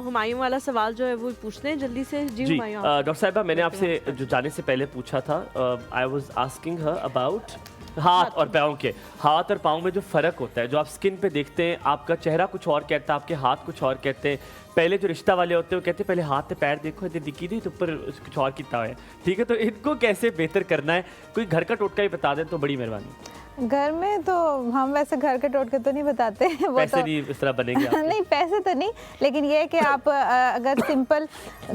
हुमायूं वाला सवाल जो है वो पूछते हैं जल्दी से। जी हुमायूं, डॉक्टर साहिबा, मैंने आपसे जो जाने से पहले पूछा था, I was asking her about हाथ और पाँव के। हाथ और पाँव में जो फ़र्क होता है, जो आप स्किन पे देखते हैं, आपका चेहरा कुछ और कहता है, आपके हाथ कुछ और कहते हैं। पहले जो रिश्ता वाले होते हैं वो कहते हैं पहले हाथ पे पैर देखो, ये दिखी दी तो ऊपर कुछ और कितना है। ठीक है, तो इनको कैसे बेहतर करना है, कोई घर का टोटका ही बता दें तो बड़ी मेहरबानी। घर में तो हम वैसे घर के टोटके तो नहीं बताते वो पैसे तो नहीं इस तरह बनेंगे आपके। नहीं, पैसे तो नहीं, लेकिन ये है कि आप अगर सिंपल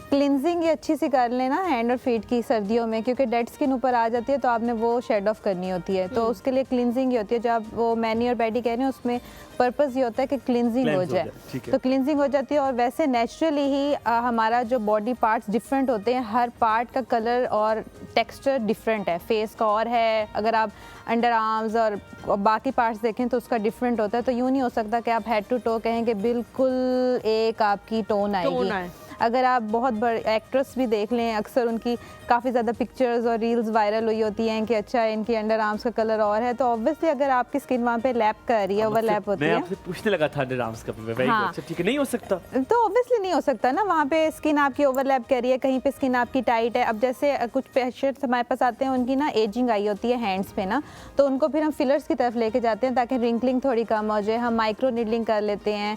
क्लिनजिंग ये अच्छी सी कर लेना हैंड और फीट की सर्दियों में, क्योंकि डेड स्किन ऊपर आ जाती है तो आपने वो शेड ऑफ करनी होती है, तो उसके लिए क्लिनजिंग ही होती है। जो आप वो मैनी और पैडी कह रहे हैं उसमें पर्पस ये होता है कि क्लिनजिंग हो जाए, तो क्लिनजिंग हो जाती है। और वैसे नेचुरली ही हमारा जो बॉडी पार्ट्स डिफरेंट होते हैं, हर पार्ट का कलर और टेक्सचर डिफरेंट है। फेस का और है, अगर आप अंडर आर्म्स और बाकी पार्ट्स देखें तो उसका डिफरेंट होता है। तो यूँ नहीं हो सकता कि आप हेड टू टो कहें कि बिल्कुल एक आपकी टोन आएगी। अगर आप बहुत बड़े एक्ट्रेस भी देख लें, अक्सर उनकी काफ़ी ज़्यादा पिक्चर्स और रील्स वायरल हुई होती हैं कि अच्छा इनकी अंडर आर्म्स का कलर और है, तो ऑब्वियसली अगर आपकी स्किन वहाँ पे लैप कर रही है, ओवरलैप होती है। मैं आपसे पूछने लगा था अंडर आर्म्स का भी। हाँ, अच्छा ठीक है, नहीं हो सकता तो ऑब्वियसली नहीं हो सकता ना, वहाँ पे स्किन आपकी ओवरलैप कर रही है, कहीं पे स्किन आपकी टाइट है। अब जैसे कुछ पेशेंट्स हमारे पास आते हैं, उनकी ना एजिंग आई होती है हैंड्स पे ना, तो उनको फिर हम फिलर्स की तरफ लेके जाते हैं ताकि रिंकलिंग थोड़ी कम हो जाए। हम माइक्रो नीडलिंग कर लेते हैं,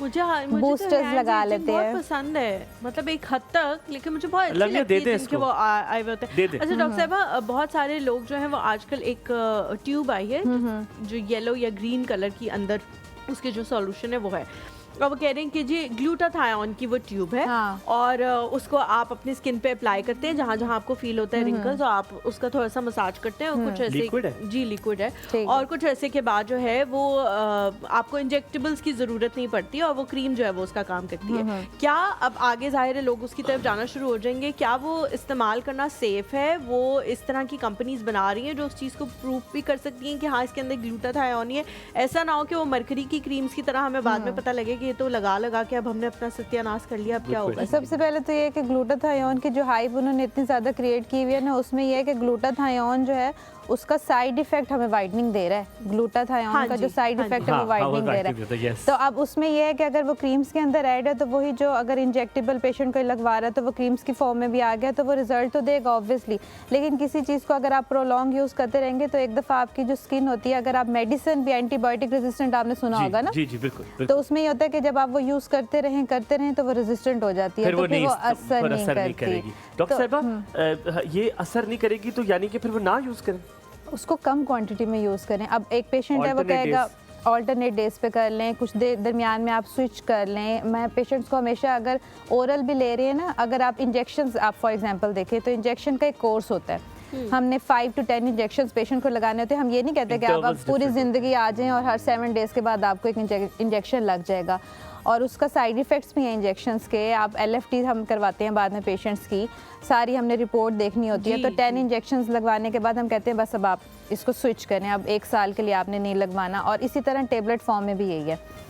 बूस्टर्स लगा लेते हैं। पसंद है मतलब एक हद तक, लेकिन मुझे बहुत अच्छी लगती है जिनके वो आए हुए होते हैं। अच्छा डॉक्टर साहबा, बहुत सारे लोग जो हैं वो आजकल एक ट्यूब आई है जो येलो या ग्रीन कलर की, अंदर उसके जो सॉल्यूशन है वो है, और वो कह रहे हैं कि जी ग्लूटाथायोन की वो ट्यूब है। हाँ। और उसको आप अपनी स्किन पे अप्लाई करते हैं, जहाँ जहाँ आपको फील होता है रिंकल्स, और आप उसका थोड़ा सा मसाज करते हैं, और कुछ ऐसे जी लिक्विड है, और कुछ ऐसे के बाद जो है वो आपको इंजेक्टेबल्स की ज़रूरत नहीं पड़ती, और वो क्रीम जो है वो उसका काम करती है। क्या अब आगे ज़ाहिर है लोग उसकी तरफ जाना शुरू हो जाएंगे, क्या वो इस्तेमाल करना सेफ़ है? वो इस तरह की कंपनीज बना रही हैं जो उस चीज़ को प्रूफ भी कर सकती हैं कि हाँ इसके अंदर ग्लूटाथायोन है। ऐसा ना हो कि वो मरकरी की क्रीम्स की तरह हमें बाद में पता लगे कि ये तो लगा के अब हमने अपना सत्यानाश कर लिया, अब क्या होगा? सबसे पहले तो ये है कि ग्लूटाथायोन की जो हाइप उन्होंने इतनी ज़्यादा क्रिएट की हुई है ना, उसमें ये है कि ग्लूटाथायोन जो है उसका साइड इफेक्ट हमें वाइटनिंग दे रहा है। ग्लूटाथायोन का जो साइड इफेक्ट है वो वाइटनिंग दे रहा है। तो अब उसमें ये है कि अगर वो क्रीम्स के अंदर ऐड है तो वही जो अगर इंजेक्टेबल पेशेंट को लगवा रहा है तो वो क्रीम्स की फॉर्म में भी आ गया, तो वो रिजल्ट तो देगा ऑब्वियसली। लेकिन किसी चीज़ को अगर आप प्रोलॉन्ग यूज़ करते रहेंगे तो एक दफ़ा आपकी जो स्किन होती है, अगर आप मेडिसिन भी एंटीबायोटिक रेजिस्टेंट आपने सुना होगा ना, जी बिल्कुल, तो उसमें ये होता है कि जब आप वो यूज़ करते रहें तो वो रेजिस्टेंट हो जाती है, तो फिर वो असर नहीं करेगी। डॉक्टर साहिबा, ये असर नहीं करेगी तो यानी कि फिर वो ना यूज़ करें, उसको कम क्वांटिटी में यूज़ करें। अब एक पेशेंट है वो कहेगा ऑल्टरनेट डेज पे कर लें, कुछ देर दरमियान में आप स्विच कर लें। मैं पेशेंट्स को हमेशा, अगर ओरल भी ले रहे हैं ना, अगर आप इंजेक्शंस आप फॉर एग्जांपल देखें तो इंजेक्शन का एक कोर्स होता है, हमने 5 to 10 इंजेक्शंस पेशेंट को लगाने होते हैं। हम ये नहीं कहते कि आप अब पूरी ज़िंदगी आ जाएं और हर 7 डेज़ के बाद आपको एक इंजेक्शन लग जाएगा, और उसका साइड इफ़ेक्ट्स भी हैं इंजेक्शंस के। आप LFT हम करवाते हैं बाद में पेशेंट्स की, सारी हमने रिपोर्ट देखनी होती है, तो 10 इंजेक्शंस लगवाने के बाद हम कहते हैं बस अब आप इसको स्विच करें, अब 1 साल के लिए आपने नहीं लगवाना। और इसी तरह टेबलेट फॉर्म में भी यही है।